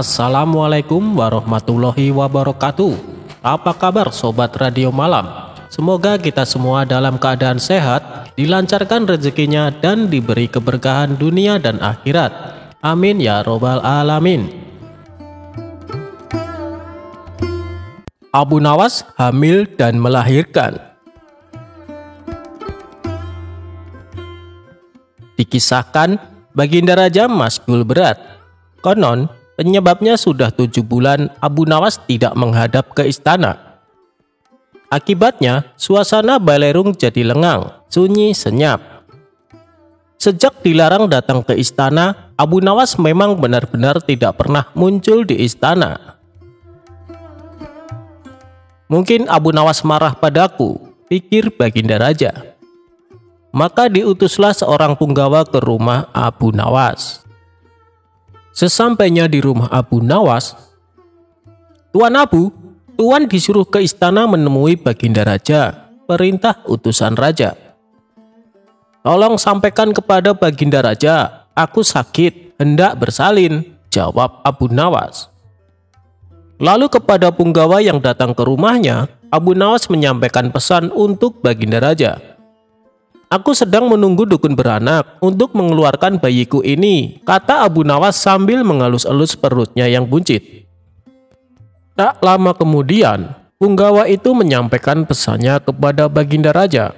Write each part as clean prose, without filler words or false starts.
Assalamualaikum warahmatullahi wabarakatuh. Apa kabar sobat radio malam? Semoga kita semua dalam keadaan sehat, dilancarkan rezekinya dan diberi keberkahan dunia dan akhirat. Amin ya robbal alamin. Abu Nawas hamil dan melahirkan. Dikisahkan Baginda Raja masgul berat. Konon penyebabnya sudah 7 bulan Abu Nawas tidak menghadap ke istana. Akibatnya suasana Balerung jadi lengang, sunyi senyap. Sejak dilarang datang ke istana, Abu Nawas memang benar-benar tidak pernah muncul di istana. Mungkin Abu Nawas marah padaku, pikir Baginda Raja. Maka diutuslah seorang punggawa ke rumah Abu Nawas. Sesampainya di rumah Abu Nawas, "Tuan Abu, Tuan disuruh ke istana menemui Baginda Raja, perintah utusan Raja. Tolong sampaikan kepada Baginda Raja, aku sakit, hendak bersalin," jawab Abu Nawas. Lalu kepada punggawa yang datang ke rumahnya, Abu Nawas menyampaikan pesan untuk Baginda Raja. "Aku sedang menunggu dukun beranak untuk mengeluarkan bayiku ini," kata Abu Nawas sambil mengelus-elus perutnya yang buncit. Tak lama kemudian, punggawa itu menyampaikan pesannya kepada Baginda Raja.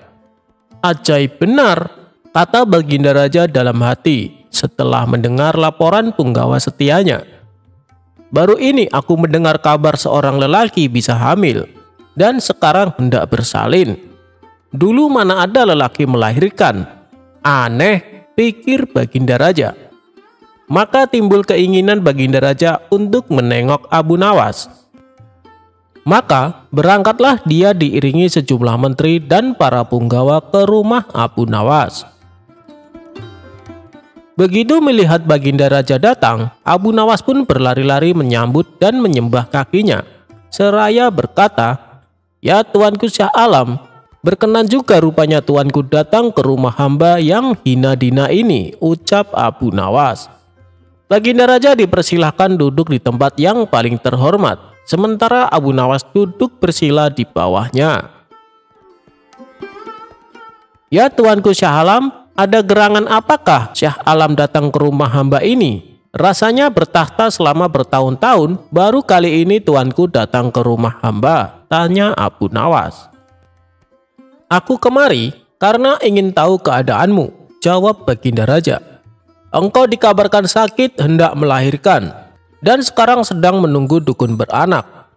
"Ajaib benar," kata Baginda Raja dalam hati setelah mendengar laporan punggawa setianya. "Baru ini aku mendengar kabar seorang lelaki bisa hamil dan sekarang hendak bersalin. Dulu mana ada lelaki melahirkan? Aneh," pikir Baginda Raja. Maka timbul keinginan Baginda Raja untuk menengok Abu Nawas. Maka berangkatlah dia diiringi sejumlah menteri dan para punggawa ke rumah Abu Nawas. Begitu melihat Baginda Raja datang, Abu Nawas pun berlari-lari menyambut dan menyembah kakinya, seraya berkata, "Ya tuanku Syah Alam, berkenan juga rupanya tuanku datang ke rumah hamba yang hina dina ini," ucap Abu Nawas. Baginda Raja dipersilahkan duduk di tempat yang paling terhormat, sementara Abu Nawas duduk bersila di bawahnya. "Ya tuanku Syah Alam, ada gerangan apakah Syah Alam datang ke rumah hamba ini? Rasanya bertahta selama bertahun-tahun, baru kali ini tuanku datang ke rumah hamba," tanya Abu Nawas. "Aku kemari karena ingin tahu keadaanmu," jawab Baginda Raja. "Engkau dikabarkan sakit hendak melahirkan, dan sekarang sedang menunggu dukun beranak.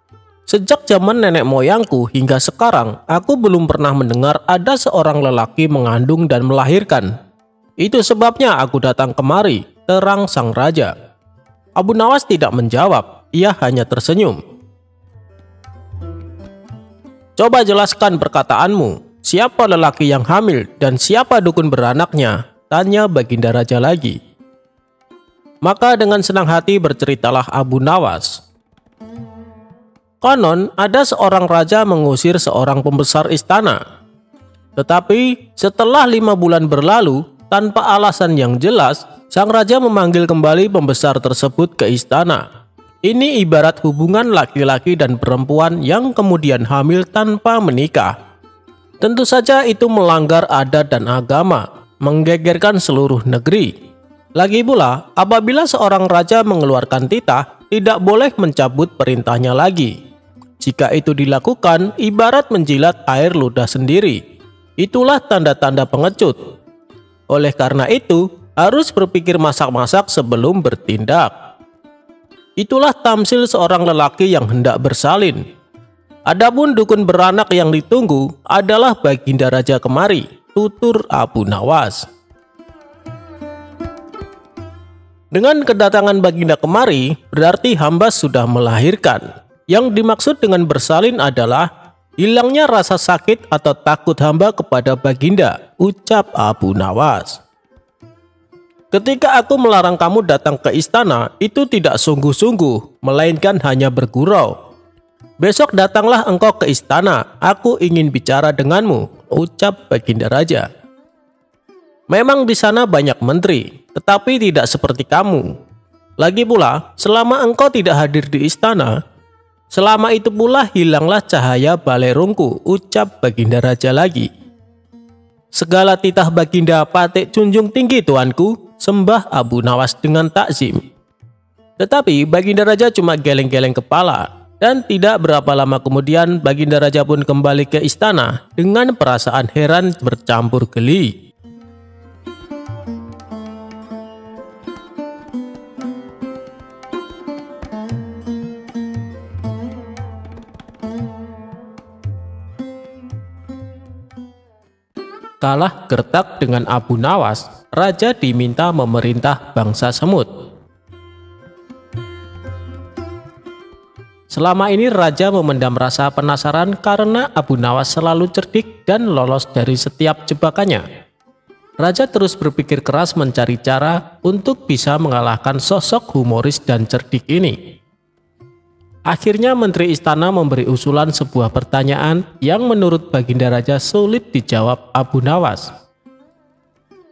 Sejak zaman nenek moyangku hingga sekarang, aku belum pernah mendengar ada seorang lelaki mengandung dan melahirkan. Itu sebabnya aku datang kemari," terang sang raja. Abu Nawas tidak menjawab, ia hanya tersenyum. "Coba jelaskan perkataanmu. Siapa lelaki yang hamil dan siapa dukun beranaknya?" tanya Baginda Raja lagi. Maka dengan senang hati berceritalah Abu Nawas. Konon ada seorang raja mengusir seorang pembesar istana. Tetapi setelah 5 bulan berlalu, tanpa alasan yang jelas, sang raja memanggil kembali pembesar tersebut ke istana. Ini ibarat hubungan laki-laki dan perempuan yang kemudian hamil tanpa menikah. Tentu saja itu melanggar adat dan agama, menggegerkan seluruh negeri. Lagi pula, apabila seorang raja mengeluarkan titah, tidak boleh mencabut perintahnya lagi. Jika itu dilakukan, ibarat menjilat air ludah sendiri. Itulah tanda-tanda pengecut. Oleh karena itu, harus berpikir masak-masak sebelum bertindak. Itulah tamsil seorang lelaki yang hendak bersalin. Adapun dukun beranak yang ditunggu adalah Baginda Raja kemari, tutur Abu Nawas. Dengan kedatangan Baginda kemari, berarti hamba sudah melahirkan. Yang dimaksud dengan bersalin adalah hilangnya rasa sakit atau takut hamba kepada Baginda, ucap Abu Nawas. "Ketika aku melarang kamu datang ke istana, itu tidak sungguh-sungguh, melainkan hanya bergurau. Besok datanglah engkau ke istana, aku ingin bicara denganmu," ucap Baginda Raja. "Memang di sana banyak menteri, tetapi tidak seperti kamu. Lagi pula, selama engkau tidak hadir di istana, selama itu pula hilanglah cahaya balerungku, ucap Baginda Raja lagi. Segala titah Baginda patik junjung tinggi tuanku, sembah Abu Nawas dengan takzim. Tetapi Baginda Raja cuma geleng-geleng kepala, dan tidak berapa lama kemudian Baginda Raja pun kembali ke istana dengan perasaan heran bercampur geli. Kalah gertak dengan Abu Nawas, raja diminta memerintah bangsa semut. Selama ini raja memendam rasa penasaran karena Abu Nawas selalu cerdik dan lolos dari setiap jebakannya. Raja terus berpikir keras mencari cara untuk bisa mengalahkan sosok humoris dan cerdik ini. Akhirnya Menteri Istana memberi usulan sebuah pertanyaan yang menurut Baginda Raja sulit dijawab Abu Nawas.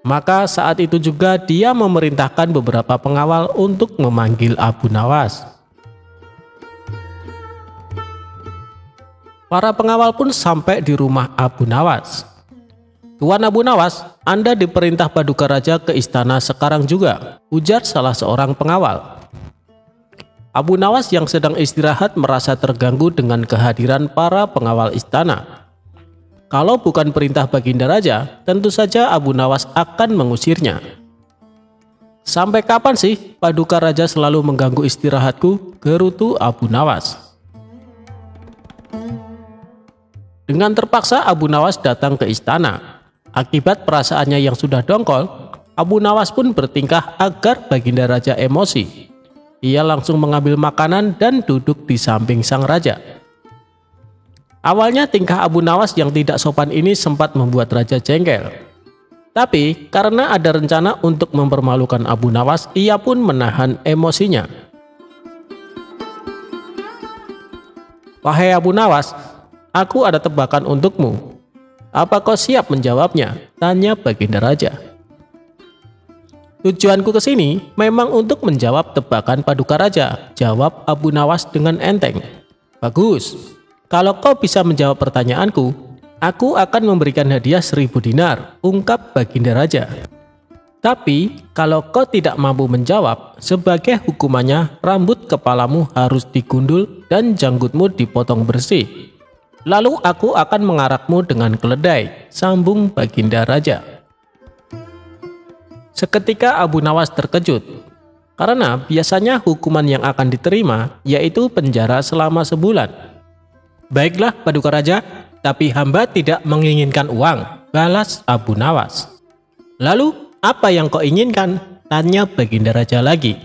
Maka saat itu juga dia memerintahkan beberapa pengawal untuk memanggil Abu Nawas. Para pengawal pun sampai di rumah Abu Nawas. "Tuan Abu Nawas, Anda diperintah Paduka Raja ke istana sekarang juga," ujar salah seorang pengawal. Abu Nawas yang sedang istirahat merasa terganggu dengan kehadiran para pengawal istana. Kalau bukan perintah Baginda Raja, tentu saja Abu Nawas akan mengusirnya. "Sampai kapan sih Paduka Raja selalu mengganggu istirahatku?" gerutu Abu Nawas. Dengan terpaksa Abu Nawas datang ke istana. Akibat perasaannya yang sudah dongkol, Abu Nawas pun bertingkah agar Baginda Raja emosi. Ia langsung mengambil makanan dan duduk di samping sang raja. Awalnya tingkah Abu Nawas yang tidak sopan ini sempat membuat raja jengkel. Tapi karena ada rencana untuk mempermalukan Abu Nawas, ia pun menahan emosinya. "Wahai Abu Nawas, aku ada tebakan untukmu. Apa kau siap menjawabnya?" tanya Baginda Raja. "Tujuanku ke sini memang untuk menjawab tebakan Paduka Raja," jawab Abu Nawas dengan enteng. "Bagus, kalau kau bisa menjawab pertanyaanku, aku akan memberikan hadiah 1000 dinar, ungkap Baginda Raja. "Tapi kalau kau tidak mampu menjawab, sebagai hukumannya rambut kepalamu harus digundul dan janggutmu dipotong bersih. Lalu aku akan mengarakmu dengan keledai," sambung Baginda Raja. Seketika Abu Nawas terkejut, karena biasanya hukuman yang akan diterima yaitu penjara selama sebulan. "Baiklah Paduka Raja, tapi hamba tidak menginginkan uang," balas Abu Nawas. "Lalu apa yang kau inginkan?" tanya Baginda Raja lagi.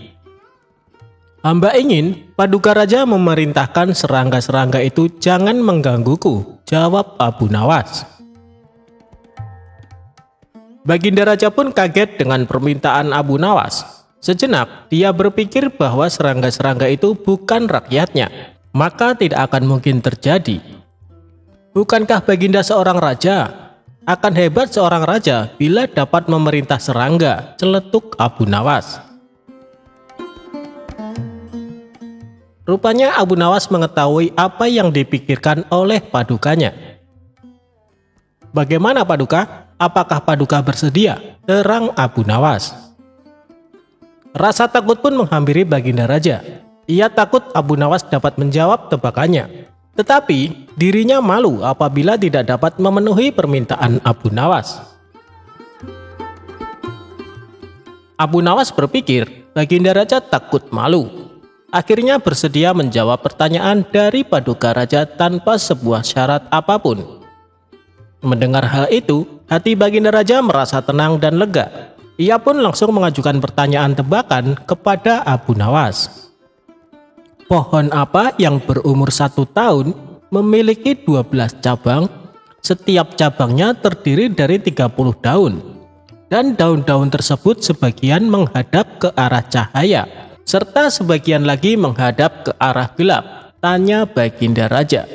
"Hamba ingin Paduka Raja memerintahkan serangga-serangga itu jangan menggangguku," jawab Abu Nawas. Baginda Raja pun kaget dengan permintaan Abu Nawas. Sejenak dia berpikir bahwa serangga-serangga itu bukan rakyatnya, maka tidak akan mungkin terjadi. Bukankah Baginda seorang raja? Akan hebat seorang raja bila dapat memerintah serangga, celetuk Abu Nawas. Rupanya Abu Nawas mengetahui apa yang dipikirkan oleh padukanya. "Bagaimana Paduka? Apakah Paduka bersedia?" terang Abu Nawas. Rasa takut pun menghampiri Baginda Raja. Ia takut Abu Nawas dapat menjawab tebakannya. Tetapi dirinya malu apabila tidak dapat memenuhi permintaan Abu Nawas. Abu Nawas berpikir Baginda Raja takut malu. Akhirnya bersedia menjawab pertanyaan dari Paduka Raja tanpa sebuah syarat apapun. Mendengar hal itu, hati Baginda Raja merasa tenang dan lega. Ia pun langsung mengajukan pertanyaan tebakan kepada Abu Nawas. "Pohon apa yang berumur 1 tahun memiliki 12 cabang, setiap cabangnya terdiri dari 30 daun, dan daun-daun tersebut sebagian menghadap ke arah cahaya, serta sebagian lagi menghadap ke arah gelap?" tanya Baginda Raja.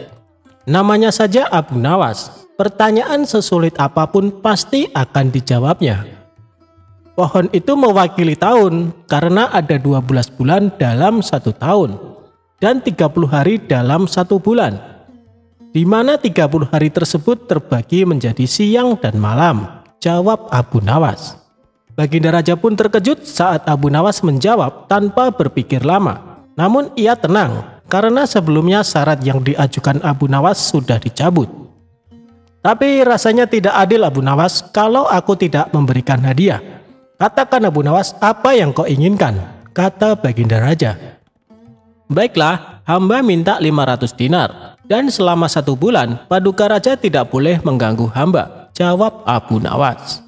Namanya saja Abu Nawas. Pertanyaan sesulit apapun pasti akan dijawabnya. Pohon itu mewakili tahun karena ada 12 bulan dalam 1 tahun dan 30 hari dalam 1 bulan, di mana 30 hari tersebut terbagi menjadi siang dan malam, jawab Abu Nawas. Baginda Raja pun terkejut saat Abu Nawas menjawab tanpa berpikir lama. Namun ia tenang karena sebelumnya syarat yang diajukan Abu Nawas sudah dicabut. Tapi rasanya tidak adil Abu Nawas kalau aku tidak memberikan hadiah. Katakan Abu Nawas, apa yang kau inginkan? Kata Baginda Raja. Baiklah, hamba minta 500 dinar. Dan selama 1 bulan, Paduka Raja tidak boleh mengganggu hamba, jawab Abu Nawas.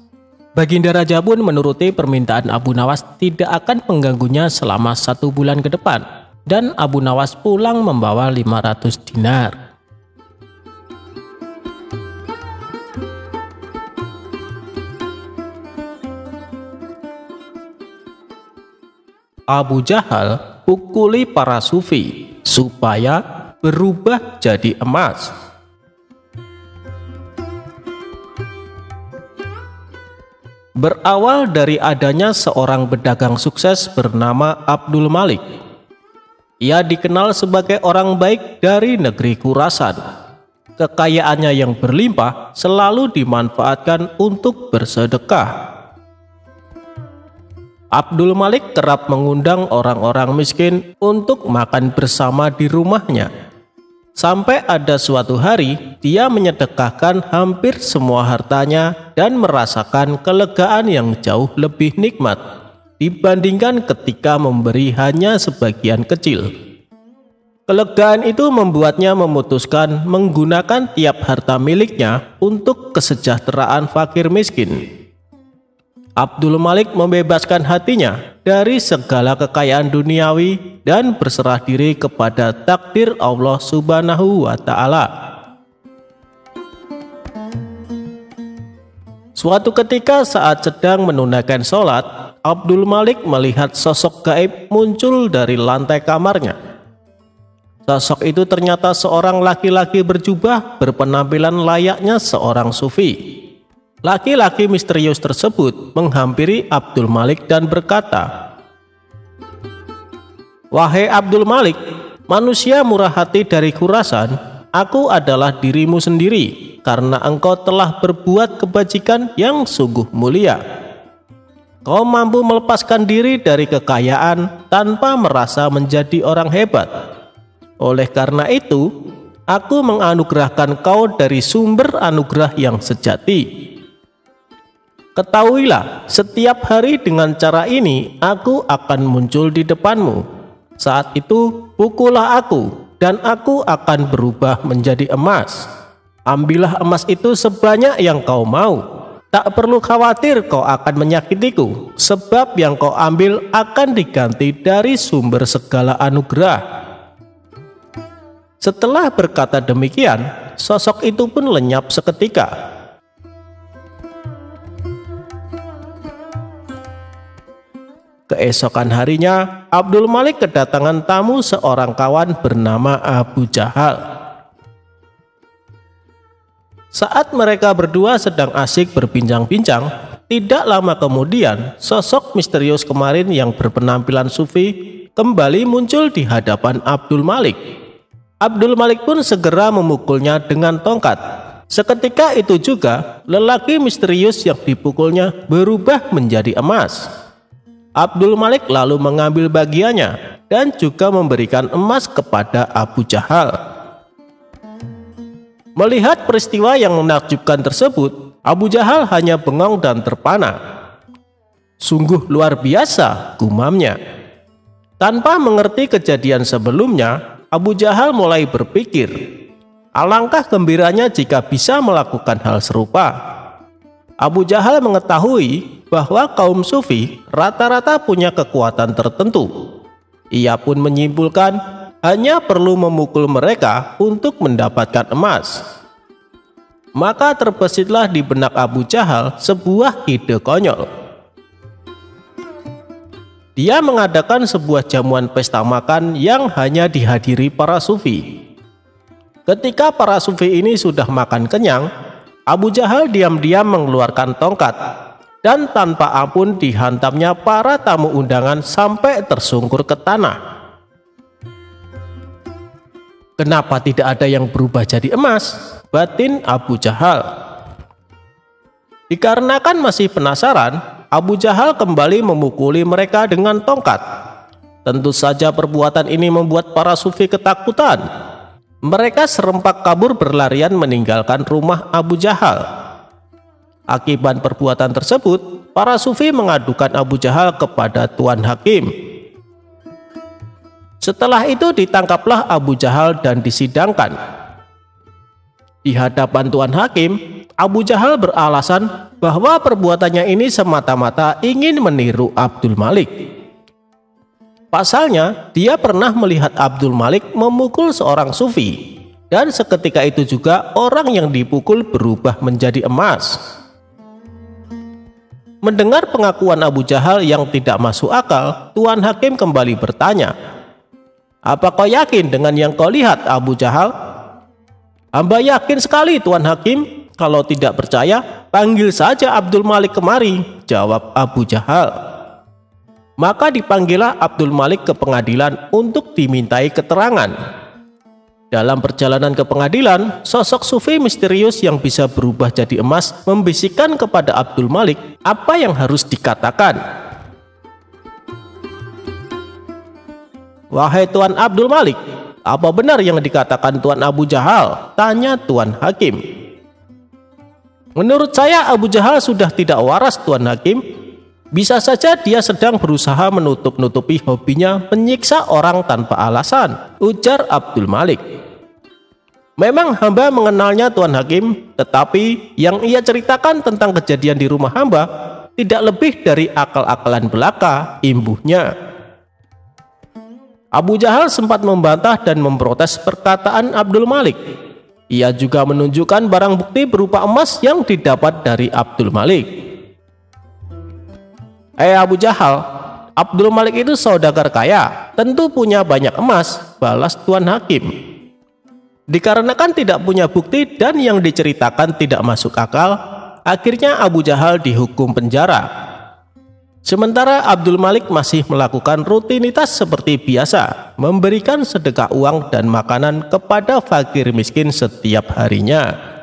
Baginda Raja pun menuruti permintaan Abu Nawas tidak akan mengganggunya selama 1 bulan ke depan. Dan Abu Nawas pulang membawa 500 dinar. Abu Jahal pukuli para sufi supaya berubah jadi emas. Berawal dari adanya seorang pedagang sukses bernama Abdul Malik. Ia dikenal sebagai orang baik dari negeri Khurasan. Kekayaannya yang berlimpah selalu dimanfaatkan untuk bersedekah. Abdul Malik kerap mengundang orang-orang miskin untuk makan bersama di rumahnya. Sampai ada suatu hari, dia menyedekahkan hampir semua hartanya dan merasakan kelegaan yang jauh lebih nikmat dibandingkan ketika memberi hanya sebagian kecil. Kelegaan itu membuatnya memutuskan menggunakan tiap harta miliknya untuk kesejahteraan fakir miskin. Abdul Malik membebaskan hatinya dari segala kekayaan duniawi dan berserah diri kepada takdir Allah Subhanahu wa Ta'ala. Suatu ketika saat sedang menunaikan sholat, Abdul Malik melihat sosok gaib muncul dari lantai kamarnya. Sosok itu ternyata seorang laki-laki berjubah berpenampilan layaknya seorang sufi. Laki-laki misterius tersebut menghampiri Abdul Malik dan berkata, "Wahai Abdul Malik, manusia murah hati dari Khurasan, aku adalah dirimu sendiri karena engkau telah berbuat kebajikan yang sungguh mulia. Kau mampu melepaskan diri dari kekayaan tanpa merasa menjadi orang hebat. Oleh karena itu, aku menganugerahkan kau dari sumber anugerah yang sejati. Ketahuilah, setiap hari dengan cara ini aku akan muncul di depanmu. Saat itu pukullah aku dan aku akan berubah menjadi emas. Ambillah emas itu sebanyak yang kau mau. Tak perlu khawatir kau akan menyakitiku, sebab yang kau ambil akan diganti dari sumber segala anugerah." Setelah berkata demikian, sosok itu pun lenyap seketika. Keesokan harinya, Abdul Malik kedatangan tamu seorang kawan bernama Abu Jahal. Saat mereka berdua sedang asik berbincang-bincang, tidak lama kemudian sosok misterius kemarin yang berpenampilan sufi kembali muncul di hadapan Abdul Malik. Abdul Malik pun segera memukulnya dengan tongkat. Seketika itu juga, lelaki misterius yang dipukulnya berubah menjadi emas. Abdul Malik lalu mengambil bagiannya dan juga memberikan emas kepada Abu Jahal. Melihat peristiwa yang menakjubkan tersebut, Abu Jahal hanya bengong dan terpana. "Sungguh luar biasa," gumamnya. Tanpa mengerti kejadian sebelumnya, Abu Jahal mulai berpikir, alangkah gembiranya jika bisa melakukan hal serupa. Abu Jahal mengetahui bahwa kaum sufi rata-rata punya kekuatan tertentu. Ia pun menyimpulkan hanya perlu memukul mereka untuk mendapatkan emas. Maka terbesitlah di benak Abu Jahal sebuah ide konyol. Dia mengadakan sebuah jamuan pesta makan yang hanya dihadiri para sufi. Ketika para sufi ini sudah makan kenyang, Abu Jahal diam-diam mengeluarkan tongkat dan tanpa ampun dihantamnya para tamu undangan sampai tersungkur ke tanah. Kenapa tidak ada yang berubah jadi emas? Batin Abu Jahal. Dikarenakan masih penasaran, Abu Jahal kembali memukuli mereka dengan tongkat. Tentu saja perbuatan ini membuat para sufi ketakutan. Mereka serempak kabur berlarian meninggalkan rumah Abu Jahal. Akibat perbuatan tersebut, para sufi mengadukan Abu Jahal kepada Tuan Hakim. Setelah itu ditangkaplah Abu Jahal dan disidangkan. Di hadapan Tuan Hakim, Abu Jahal beralasan bahwa perbuatannya ini semata-mata ingin meniru Abdul Malik. Pasalnya, dia pernah melihat Abdul Malik memukul seorang sufi, dan seketika itu juga orang yang dipukul berubah menjadi emas. Mendengar pengakuan Abu Jahal yang tidak masuk akal, Tuan Hakim kembali bertanya, "Apa kau yakin dengan yang kau lihat, Abu Jahal?" "Hamba yakin sekali, Tuan Hakim. Kalau tidak percaya, panggil saja Abdul Malik kemari," jawab Abu Jahal. Maka dipanggillah Abdul Malik ke pengadilan untuk dimintai keterangan. Dalam perjalanan ke pengadilan, sosok sufi misterius yang bisa berubah jadi emas membisikkan kepada Abdul Malik apa yang harus dikatakan. "Wahai Tuan Abdul Malik, apa benar yang dikatakan Tuan Abu Jahal?" tanya Tuan Hakim. "Menurut saya Abu Jahal sudah tidak waras, Tuan Hakim. Bisa saja dia sedang berusaha menutup-nutupi hobinya menyiksa orang tanpa alasan," ujar Abdul Malik. "Memang hamba mengenalnya, Tuan Hakim, tetapi yang ia ceritakan tentang kejadian di rumah hamba tidak lebih dari akal-akalan belaka," imbuhnya. Abu Jahal sempat membantah dan memprotes perkataan Abdul Malik. Ia juga menunjukkan barang bukti berupa emas yang didapat dari Abdul Malik. Abu Jahal, Abdul Malik itu saudagar kaya, tentu punya banyak emas," balas Tuan Hakim. Dikarenakan tidak punya bukti dan yang diceritakan tidak masuk akal, akhirnya Abu Jahal dihukum penjara. Sementara Abdul Malik masih melakukan rutinitas seperti biasa, memberikan sedekah uang dan makanan kepada fakir miskin setiap harinya.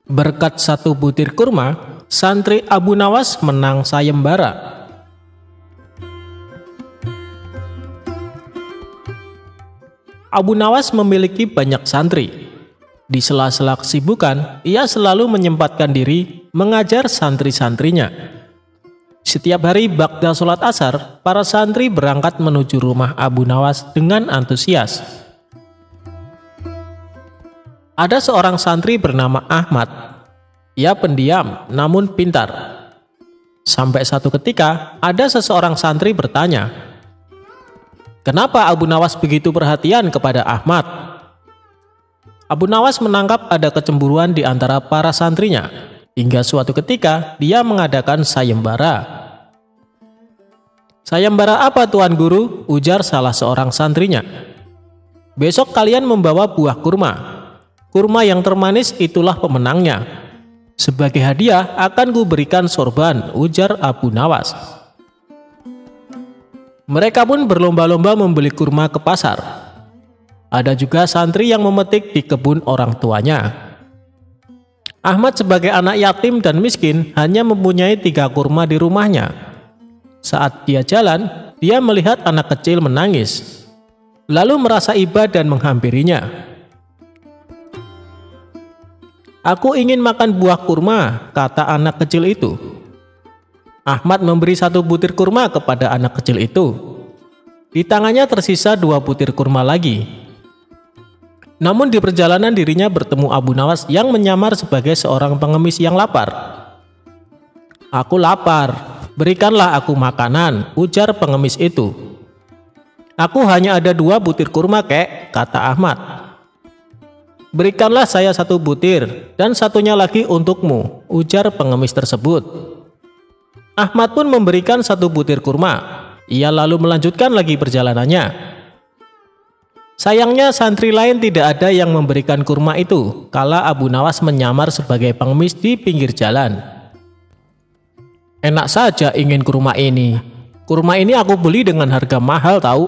Berkat satu butir kurma, santri Abu Nawas menang sayembara. Abu Nawas memiliki banyak santri. Di sela-sela kesibukan, ia selalu menyempatkan diri mengajar santri-santrinya. Setiap hari ba'da sholat asar, para santri berangkat menuju rumah Abu Nawas dengan antusias. Ada seorang santri bernama Ahmad. Ia pendiam namun pintar. Sampai satu ketika ada seseorang santri bertanya, "Kenapa Abu Nawas begitu perhatian kepada Ahmad?" Abu Nawas menangkap ada kecemburuan di antara para santrinya, hingga suatu ketika dia mengadakan sayembara. "Sayembara apa, Tuan Guru?" ujar salah seorang santrinya. "Besok kalian membawa buah kurma. Kurma yang termanis itulah pemenangnya. Sebagai hadiah akan kuberikan sorban," ujar Abu Nawas. Mereka pun berlomba-lomba membeli kurma ke pasar. Ada juga santri yang memetik di kebun orang tuanya. Ahmad sebagai anak yatim dan miskin hanya mempunyai 3 kurma di rumahnya. Saat dia jalan, dia melihat anak kecil menangis, lalu merasa iba dan menghampirinya. "Aku ingin makan buah kurma," kata anak kecil itu. Ahmad memberi 1 butir kurma kepada anak kecil itu. Di tangannya tersisa 2 butir kurma lagi. Namun di perjalanan dirinya bertemu Abu Nawas yang menyamar sebagai seorang pengemis yang lapar. "Aku lapar, berikanlah aku makanan," ujar pengemis itu. "Aku hanya ada 2 butir kurma, kek," kata Ahmad. "Berikanlah saya 1 butir dan satunya lagi untukmu," ujar pengemis tersebut. Ahmad pun memberikan 1 butir kurma. Ia lalu melanjutkan lagi perjalanannya. Sayangnya santri lain tidak ada yang memberikan kurma itu kala Abu Nawas menyamar sebagai pengemis di pinggir jalan. Enak saja ingin kurma ini. Kurma ini aku beli dengan harga mahal tahu.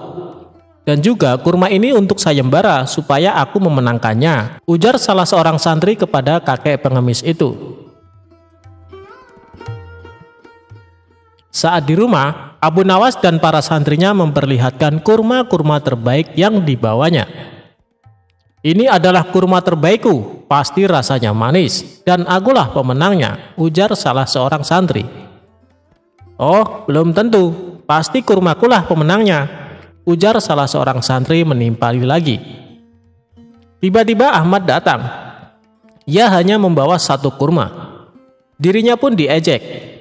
Dan juga kurma ini untuk sayembara supaya aku memenangkannya, ujar salah seorang santri kepada kakek pengemis itu. Saat di rumah, Abu Nawas dan para santrinya memperlihatkan kurma-kurma terbaik yang dibawanya. Ini adalah kurma terbaikku, pasti rasanya manis, dan akulah pemenangnya, ujar salah seorang santri. Oh, belum tentu, pasti kurmakulah pemenangnya, ujar salah seorang santri menimpali lagi. Tiba-tiba Ahmad datang. Ia hanya membawa 1 kurma. Dirinya pun diejek.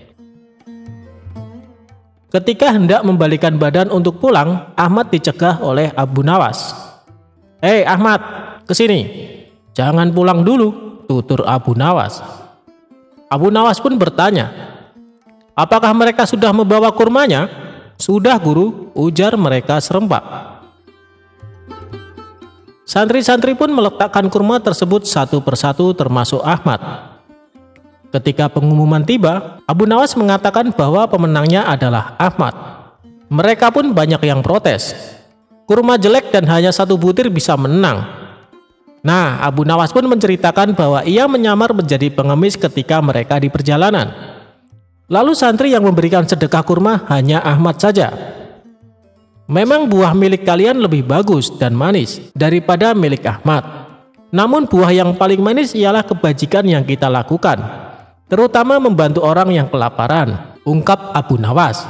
Ketika hendak membalikan badan untuk pulang, Ahmad dicegah oleh Abu Nawas. "Hei Ahmad, kesini. Jangan pulang dulu," tutur Abu Nawas. Abu Nawas pun bertanya, "Apakah mereka sudah membawa kurmanya?" "Sudah guru," ujar mereka serempak. Santri-santri pun meletakkan kurma tersebut satu persatu termasuk Ahmad. Ketika pengumuman tiba, Abu Nawas mengatakan bahwa pemenangnya adalah Ahmad. Mereka pun banyak yang protes. Kurma jelek dan hanya 1 butir bisa menang. Nah, Abu Nawas pun menceritakan bahwa ia menyamar menjadi pengemis ketika mereka di perjalanan. Lalu santri yang memberikan sedekah kurma hanya Ahmad saja. Memang buah milik kalian lebih bagus dan manis daripada milik Ahmad. Namun buah yang paling manis ialah kebajikan yang kita lakukan, terutama membantu orang yang kelaparan, ungkap Abu Nawas.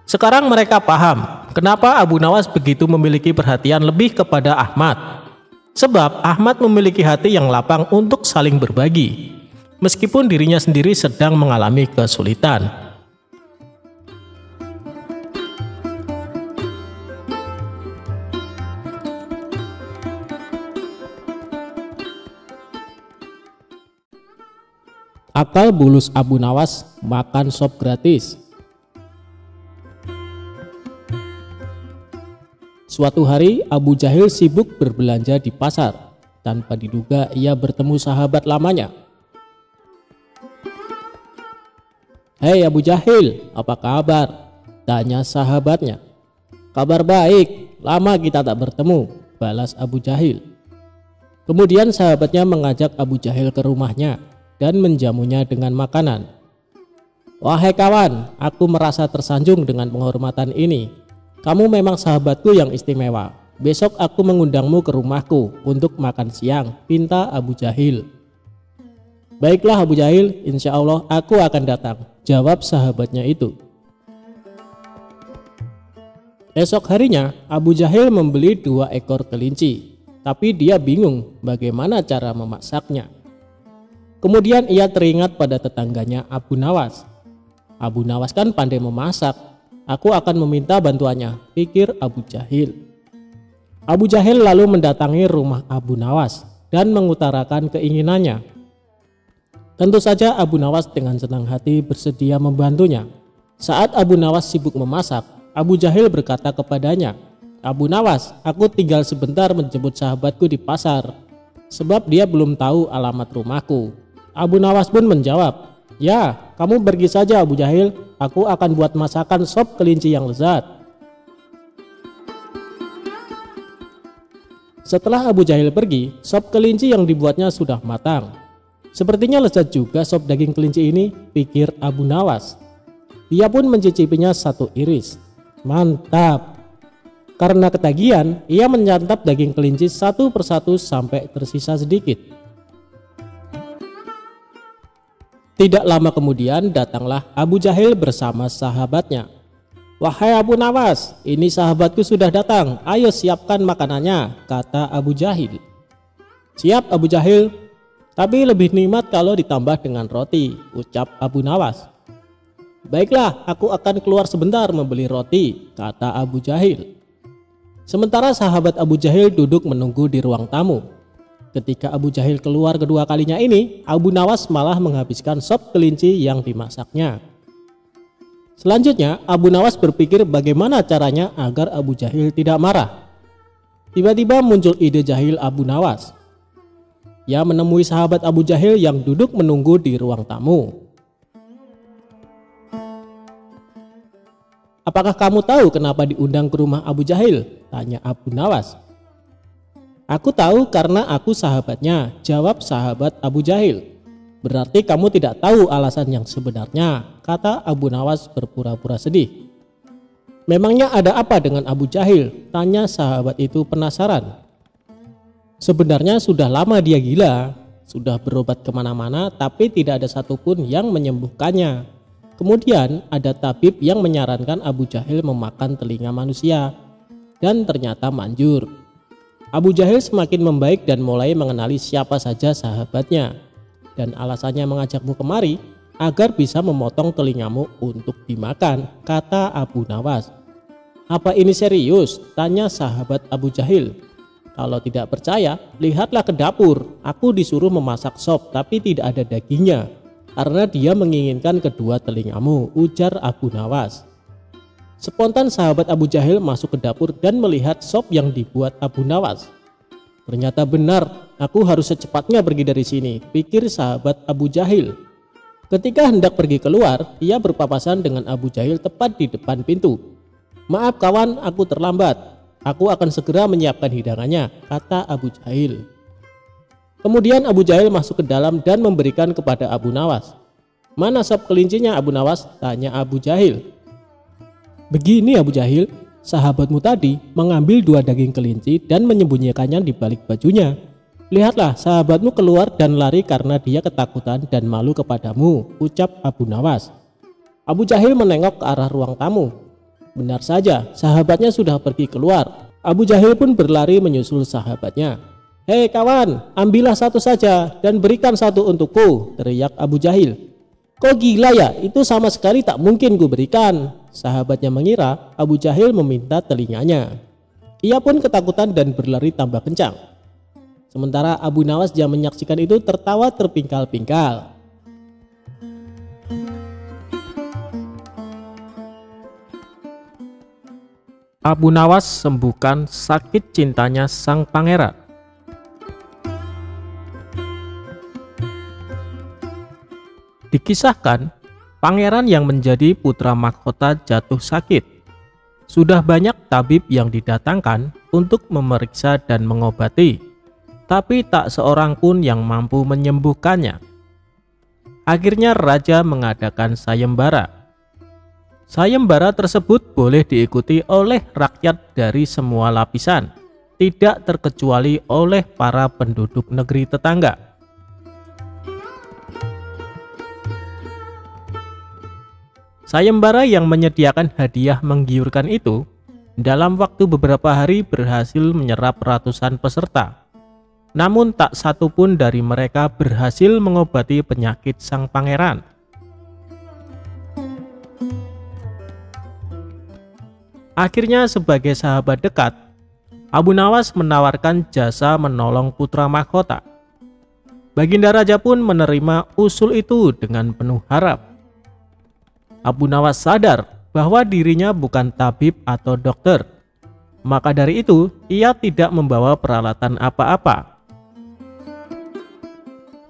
Sekarang mereka paham kenapa Abu Nawas begitu memiliki perhatian lebih kepada Ahmad. Sebab Ahmad memiliki hati yang lapang untuk saling berbagi, meskipun dirinya sendiri sedang mengalami kesulitan. Akal bulus Abu Nawas makan sop gratis. Suatu hari Abu Jahil sibuk berbelanja di pasar. Tanpa diduga ia bertemu sahabat lamanya. "Hei Abu Jahil, apa kabar?" tanya sahabatnya. "Kabar baik, lama kita tak bertemu," balas Abu Jahil. Kemudian sahabatnya mengajak Abu Jahil ke rumahnya dan menjamunya dengan makanan. "Wahai kawan, aku merasa tersanjung dengan penghormatan ini. Kamu memang sahabatku yang istimewa. Besok aku mengundangmu ke rumahku untuk makan siang," pinta Abu Jahil. "Baiklah Abu Jahil, insya Allah aku akan datang," jawab sahabatnya itu. Esok harinya Abu Jahil membeli 2 ekor kelinci, tapi dia bingung bagaimana cara memasaknya. Kemudian ia teringat pada tetangganya Abu Nawas. "Abu Nawas kan pandai memasak, aku akan meminta bantuannya," pikir Abu Jahil. Abu Jahil lalu mendatangi rumah Abu Nawas dan mengutarakan keinginannya. Tentu saja Abu Nawas dengan senang hati bersedia membantunya. Saat Abu Nawas sibuk memasak, Abu Jahil berkata kepadanya, "Abu Nawas, aku tinggal sebentar menjemput sahabatku di pasar, sebab dia belum tahu alamat rumahku." Abu Nawas pun menjawab, "Ya, kamu pergi saja Abu Jahil, aku akan buat masakan sop kelinci yang lezat." Setelah Abu Jahil pergi, sop kelinci yang dibuatnya sudah matang. Sepertinya lezat juga sop daging kelinci ini, pikir Abu Nawas. Dia pun mencicipinya 1 iris. Mantap! Karena ketagihan, ia menyantap daging kelinci satu persatu sampai tersisa sedikit. Tidak lama kemudian datanglah Abu Jahil bersama sahabatnya. "Wahai Abu Nawas, ini sahabatku sudah datang, ayo siapkan makanannya," kata Abu Jahil. "Siap Abu Jahil, tapi lebih nikmat kalau ditambah dengan roti," ucap Abu Nawas. "Baiklah, aku akan keluar sebentar membeli roti," kata Abu Jahil. Sementara sahabat Abu Jahil duduk menunggu di ruang tamu. Ketika Abu Jahil keluar kedua kalinya ini, Abu Nawas malah menghabiskan sop kelinci yang dimasaknya. Selanjutnya, Abu Nawas berpikir bagaimana caranya agar Abu Jahil tidak marah. Tiba-tiba muncul ide jahil Abu Nawas. Ia menemui sahabat Abu Jahil yang duduk menunggu di ruang tamu. "Apakah kamu tahu kenapa diundang ke rumah Abu Jahil?" tanya Abu Nawas. "Aku tahu karena aku sahabatnya," jawab sahabat Abu Jahil. "Berarti kamu tidak tahu alasan yang sebenarnya," kata Abu Nawas berpura-pura sedih. "Memangnya ada apa dengan Abu Jahil?" tanya sahabat itu penasaran. "Sebenarnya sudah lama dia gila, sudah berobat kemana-mana tapi tidak ada satupun yang menyembuhkannya. Kemudian ada tabib yang menyarankan Abu Jahil memakan telinga manusia dan ternyata manjur. Abu Jahil semakin membaik dan mulai mengenali siapa saja sahabatnya. Dan alasannya mengajakmu kemari agar bisa memotong telingamu untuk dimakan," kata Abu Nawas. "Apa ini serius?" tanya sahabat Abu Jahil. "Kalau tidak percaya, lihatlah ke dapur. Aku disuruh memasak sop tapi tidak ada dagingnya. Karena dia menginginkan kedua telingamu," ujar Abu Nawas. Spontan sahabat Abu Jahil masuk ke dapur dan melihat sop yang dibuat Abu Nawas. "Ternyata benar, aku harus secepatnya pergi dari sini," pikir sahabat Abu Jahil. Ketika hendak pergi keluar, ia berpapasan dengan Abu Jahil tepat di depan pintu. "Maaf kawan, aku terlambat. Aku akan segera menyiapkan hidangannya," kata Abu Jahil. Kemudian Abu Jahil masuk ke dalam dan memberikan kepada Abu Nawas. "Mana sop kelincinya Abu Nawas?" tanya Abu Jahil. "Begini Abu Jahil, sahabatmu tadi mengambil 2 daging kelinci dan menyembunyikannya di balik bajunya. Lihatlah, sahabatmu keluar dan lari karena dia ketakutan dan malu kepadamu," ucap Abu Nawas. Abu Jahil menengok ke arah ruang tamu. Benar saja, sahabatnya sudah pergi keluar. Abu Jahil pun berlari menyusul sahabatnya. "Hei kawan, ambillah satu saja dan berikan satu untukku," teriak Abu Jahil. "Kok gila ya, itu sama sekali tak mungkin ku berikan." Sahabatnya mengira Abu Jahil meminta telinganya. Ia pun ketakutan dan berlari tambah kencang. Sementara Abu Nawas yang menyaksikan itu tertawa terpingkal-pingkal. Abu Nawas sembuhkan sakit cintanya sang pangeran. Dikisahkan, pangeran yang menjadi putra mahkota jatuh sakit. Sudah banyak tabib yang didatangkan untuk memeriksa dan mengobati, tapi tak seorang pun yang mampu menyembuhkannya. Akhirnya raja mengadakan sayembara. Sayembara tersebut boleh diikuti oleh rakyat dari semua lapisan, tidak terkecuali oleh para penduduk negeri tetangga. Sayembara yang menyediakan hadiah menggiurkan itu dalam waktu beberapa hari berhasil menyerap ratusan peserta. Namun tak satu pun dari mereka berhasil mengobati penyakit sang pangeran. Akhirnya sebagai sahabat dekat, Abu Nawas menawarkan jasa menolong putra mahkota. Baginda Raja pun menerima usul itu dengan penuh harap. Abu Nawas sadar bahwa dirinya bukan tabib atau dokter. Maka dari itu, ia tidak membawa peralatan apa-apa.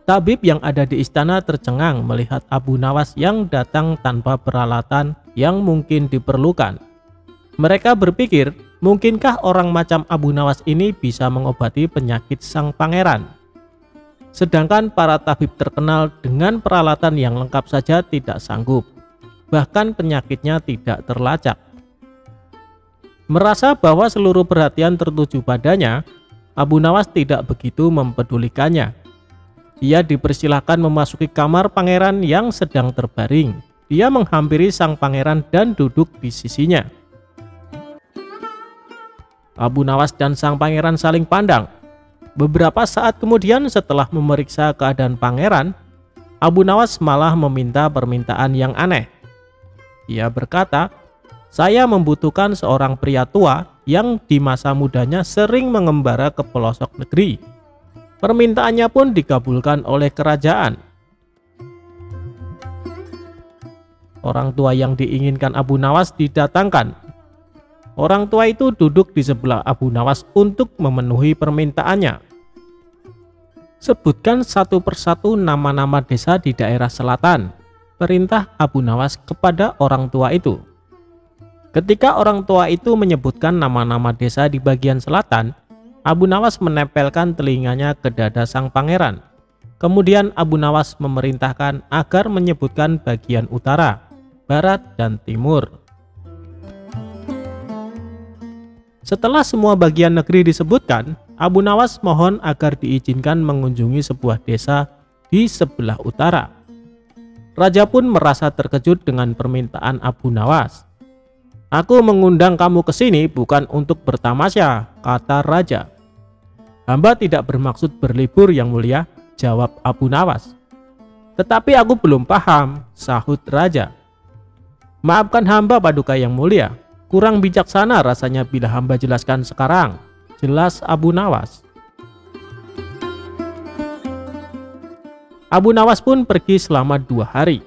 Tabib yang ada di istana tercengang melihat Abu Nawas yang datang tanpa peralatan yang mungkin diperlukan. Mereka berpikir, mungkinkah orang macam Abu Nawas ini bisa mengobati penyakit sang pangeran? Sedangkan para tabib terkenal dengan peralatan yang lengkap saja tidak sanggup. Bahkan penyakitnya tidak terlacak. Merasa bahwa seluruh perhatian tertuju padanya, Abu Nawas tidak begitu mempedulikannya. Ia dipersilahkan memasuki kamar pangeran yang sedang terbaring. Dia menghampiri sang pangeran dan duduk di sisinya. Abu Nawas dan sang pangeran saling pandang. Beberapa saat kemudian setelah memeriksa keadaan pangeran, Abu Nawas malah meminta permintaan yang aneh. Ia berkata, "Saya membutuhkan seorang pria tua yang di masa mudanya sering mengembara ke pelosok negeri. Permintaannya pun dikabulkan oleh kerajaan. Orang tua yang diinginkan Abu Nawas didatangkan. Orang tua itu duduk di sebelah Abu Nawas untuk memenuhi permintaannya. Sebutkan satu persatu nama-nama desa di daerah selatan, perintah Abu Nawas kepada orang tua itu. Ketika orang tua itu menyebutkan nama-nama desa di bagian selatan, Abu Nawas menempelkan telinganya ke dada sang pangeran. Kemudian Abu Nawas memerintahkan agar menyebutkan bagian utara, barat, dan timur. Setelah semua bagian negeri disebutkan, Abu Nawas mohon agar diizinkan mengunjungi sebuah desa di sebelah utara. Raja pun merasa terkejut dengan permintaan Abu Nawas. "Aku mengundang kamu ke sini bukan untuk bertamasya," kata raja. "Hamba tidak bermaksud berlibur, Yang Mulia," jawab Abu Nawas. "Tetapi aku belum paham," sahut raja. "Maafkan hamba, Paduka Yang Mulia. Kurang bijaksana rasanya bila hamba jelaskan sekarang," jelas Abu Nawas. Abu Nawas pun pergi selama 2 hari.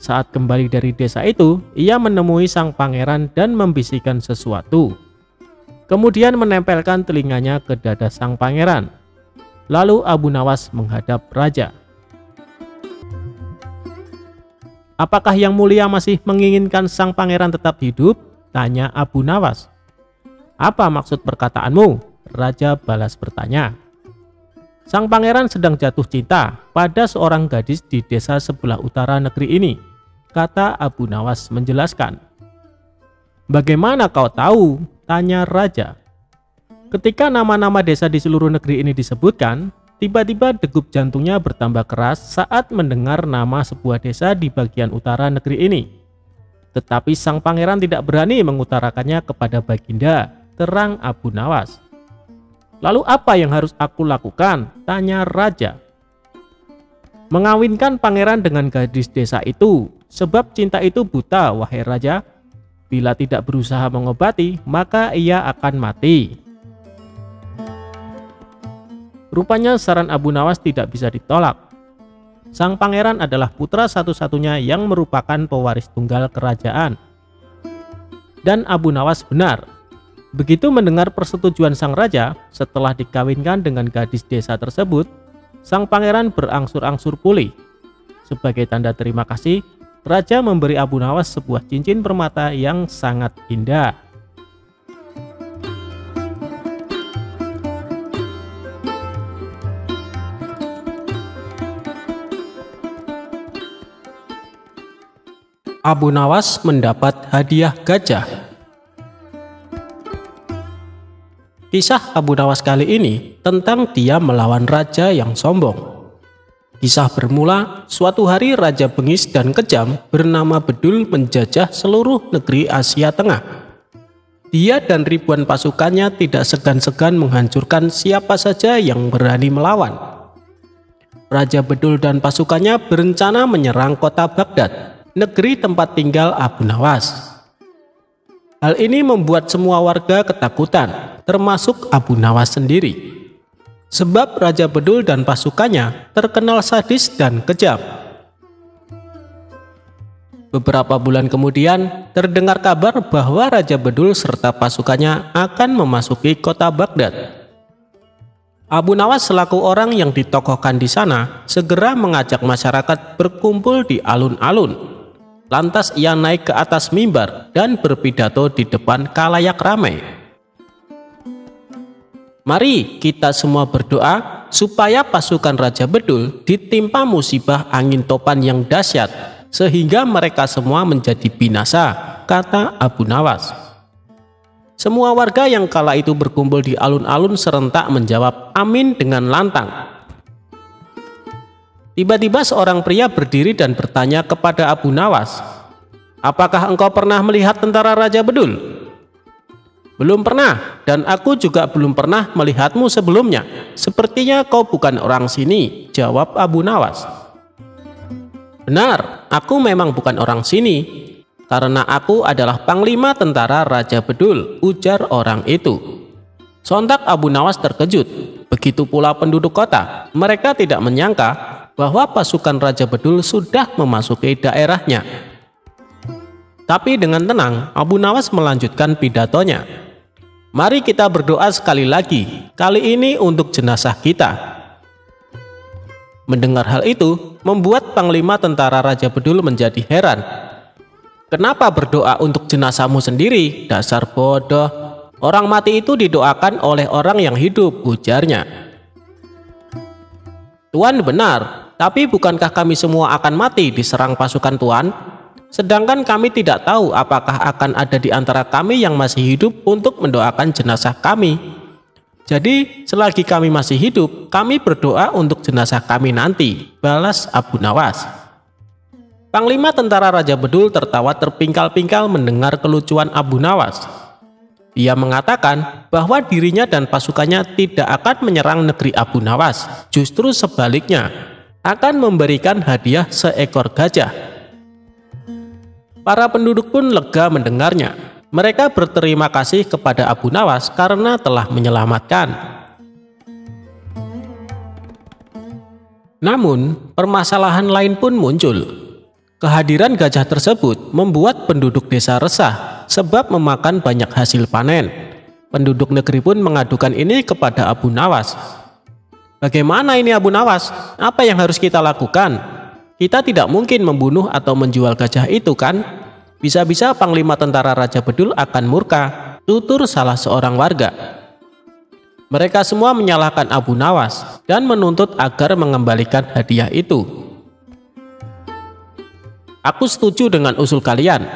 Saat kembali dari desa itu, ia menemui sang pangeran dan membisikkan sesuatu. Kemudian menempelkan telinganya ke dada sang pangeran. Lalu Abu Nawas menghadap raja. "Apakah Yang Mulia masih menginginkan sang pangeran tetap hidup?" tanya Abu Nawas. "Apa maksud perkataanmu?" raja balas bertanya. "Sang pangeran sedang jatuh cinta pada seorang gadis di desa sebelah utara negeri ini," kata Abu Nawas menjelaskan. "Bagaimana kau tahu?" tanya raja. Ketika nama-nama desa di seluruh negeri ini disebutkan, tiba-tiba degup jantungnya bertambah keras saat mendengar nama sebuah desa di bagian utara negeri ini. Tetapi sang pangeran tidak berani mengutarakannya kepada Baginda, terang Abu Nawas. "Lalu apa yang harus aku lakukan?" tanya raja. "Mengawinkan pangeran dengan gadis desa itu, sebab cinta itu buta, wahai raja. Bila tidak berusaha mengobati, maka ia akan mati." Rupanya saran Abu Nawas tidak bisa ditolak. Sang pangeran adalah putra satu-satunya yang merupakan pewaris tunggal kerajaan. Dan Abu Nawas benar. Begitu mendengar persetujuan sang raja, setelah dikawinkan dengan gadis desa tersebut, sang pangeran berangsur-angsur pulih. Sebagai tanda terima kasih, raja memberi Abu Nawas sebuah cincin permata yang sangat indah. Abu Nawas mendapat hadiah gajah. Kisah Abu Nawas kali ini tentang dia melawan raja yang sombong. Kisah bermula, suatu hari Raja bengis dan kejam bernama Bedul menjajah seluruh negeri Asia Tengah. Dia dan ribuan pasukannya tidak segan-segan menghancurkan siapa saja yang berani melawan. Raja Bedul dan pasukannya berencana menyerang kota Baghdad, negeri tempat tinggal Abu Nawas. Hal ini membuat semua warga ketakutan, termasuk Abu Nawas sendiri. Sebab Raja Bedul dan pasukannya terkenal sadis dan kejam. Beberapa bulan kemudian, terdengar kabar bahwa Raja Bedul serta pasukannya akan memasuki kota Baghdad. Abu Nawas selaku orang yang ditokohkan di sana, segera mengajak masyarakat berkumpul di alun-alun. Lantas ia naik ke atas mimbar dan berpidato di depan khalayak ramai. "Mari kita semua berdoa supaya pasukan Raja Bedul ditimpa musibah angin topan yang dahsyat sehingga mereka semua menjadi binasa," kata Abu Nawas. Semua warga yang kala itu berkumpul di alun-alun serentak menjawab amin dengan lantang. Tiba-tiba seorang pria berdiri dan bertanya kepada Abu Nawas, "Apakah engkau pernah melihat tentara Raja Bedul?" "Belum pernah, dan aku juga belum pernah melihatmu sebelumnya. Sepertinya kau bukan orang sini," jawab Abu Nawas. "Benar, aku memang bukan orang sini, karena aku adalah panglima tentara Raja Bedul," ujar orang itu. Sontak Abu Nawas terkejut. Begitu pula penduduk kota, mereka tidak menyangka bahwa pasukan Raja Bedul sudah memasuki daerahnya. Tapi dengan tenang, Abu Nawas melanjutkan pidatonya. Mari kita berdoa sekali lagi, kali ini untuk jenazah kita. Mendengar hal itu, membuat Panglima Tentara Raja Bedul menjadi heran. Kenapa berdoa untuk jenazahmu sendiri? Dasar bodoh. Orang mati itu didoakan oleh orang yang hidup, ujarnya. Tuan benar, tapi bukankah kami semua akan mati diserang pasukan Tuan? Sedangkan kami tidak tahu apakah akan ada di antara kami yang masih hidup untuk mendoakan jenazah kami. Jadi, selagi kami masih hidup, kami berdoa untuk jenazah kami nanti, balas Abu Nawas. Panglima Tentara Raja Bedul tertawa terpingkal-pingkal mendengar kelucuan Abu Nawas. Dia mengatakan bahwa dirinya dan pasukannya tidak akan menyerang negeri Abu Nawas, justru sebaliknya, akan memberikan hadiah seekor gajah. Para penduduk pun lega mendengarnya. Mereka berterima kasih kepada Abu Nawas karena telah menyelamatkan. Namun, permasalahan lain pun muncul. Kehadiran gajah tersebut membuat penduduk desa resah sebab memakan banyak hasil panen. Penduduk negeri pun mengadukan ini kepada Abu Nawas. Bagaimana ini Abu Nawas? Apa yang harus kita lakukan? Kita tidak mungkin membunuh atau menjual gajah itu kan? Bisa-bisa Panglima Tentara Raja Bedul akan murka, tutur salah seorang warga. Mereka semua menyalahkan Abu Nawas dan menuntut agar mengembalikan hadiah itu. Aku setuju dengan usul kalian,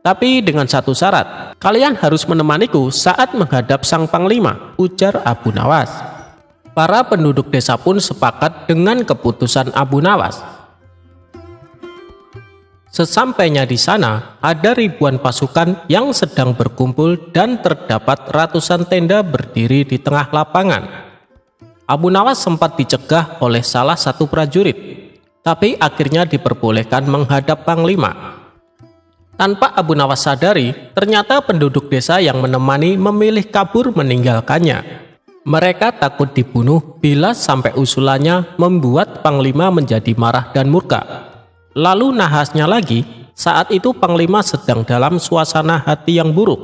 tapi dengan satu syarat, kalian harus menemaniku saat menghadap sang Panglima, ujar Abu Nawas. Para penduduk desa pun sepakat dengan keputusan Abu Nawas. Sesampainya di sana, ada ribuan pasukan yang sedang berkumpul dan terdapat ratusan tenda berdiri di tengah lapangan. Abu Nawas sempat dicegah oleh salah satu prajurit, tapi akhirnya diperbolehkan menghadap Panglima. Tanpa Abu Nawas sadari, ternyata penduduk desa yang menemani memilih kabur meninggalkannya. Mereka takut dibunuh bila sampai usulannya membuat Panglima menjadi marah dan murka. Lalu nahasnya lagi, saat itu Panglima sedang dalam suasana hati yang buruk.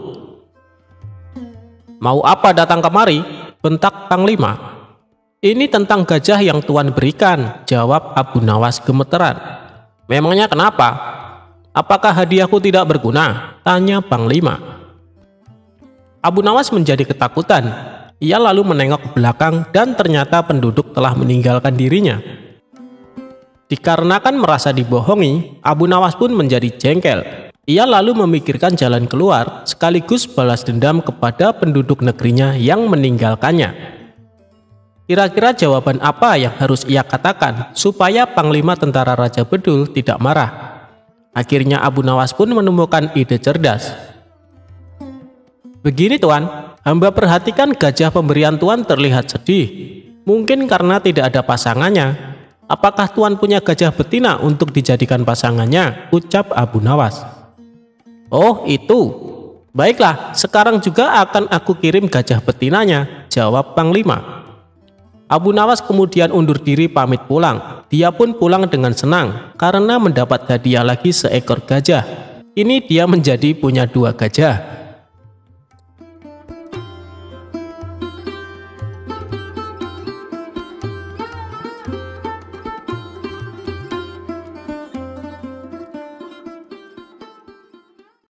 Mau apa datang kemari? Bentak Panglima. Ini tentang gajah yang Tuan berikan, jawab Abu Nawas gemeteran. Memangnya kenapa? Apakah hadiahku tidak berguna? Tanya Panglima. Abu Nawas menjadi ketakutan. Ia lalu menengok ke belakang dan ternyata penduduk telah meninggalkan dirinya. Dikarenakan merasa dibohongi, Abu Nawas pun menjadi jengkel. Ia lalu memikirkan jalan keluar sekaligus balas dendam kepada penduduk negerinya yang meninggalkannya. Kira-kira jawaban apa yang harus ia katakan supaya Panglima Tentara Raja Bedul tidak marah? Akhirnya Abu Nawas pun menemukan ide cerdas. Begini Tuan, hamba perhatikan gajah pemberian Tuan terlihat sedih. Mungkin karena tidak ada pasangannya. Apakah Tuan punya gajah betina untuk dijadikan pasangannya? Ucap Abu Nawas. Oh itu. Baiklah, sekarang juga akan aku kirim gajah betinanya, jawab Panglima. Abu Nawas kemudian undur diri pamit pulang. Dia pun pulang dengan senang karena mendapat hadiah lagi seekor gajah. Ini dia menjadi punya 2 gajah.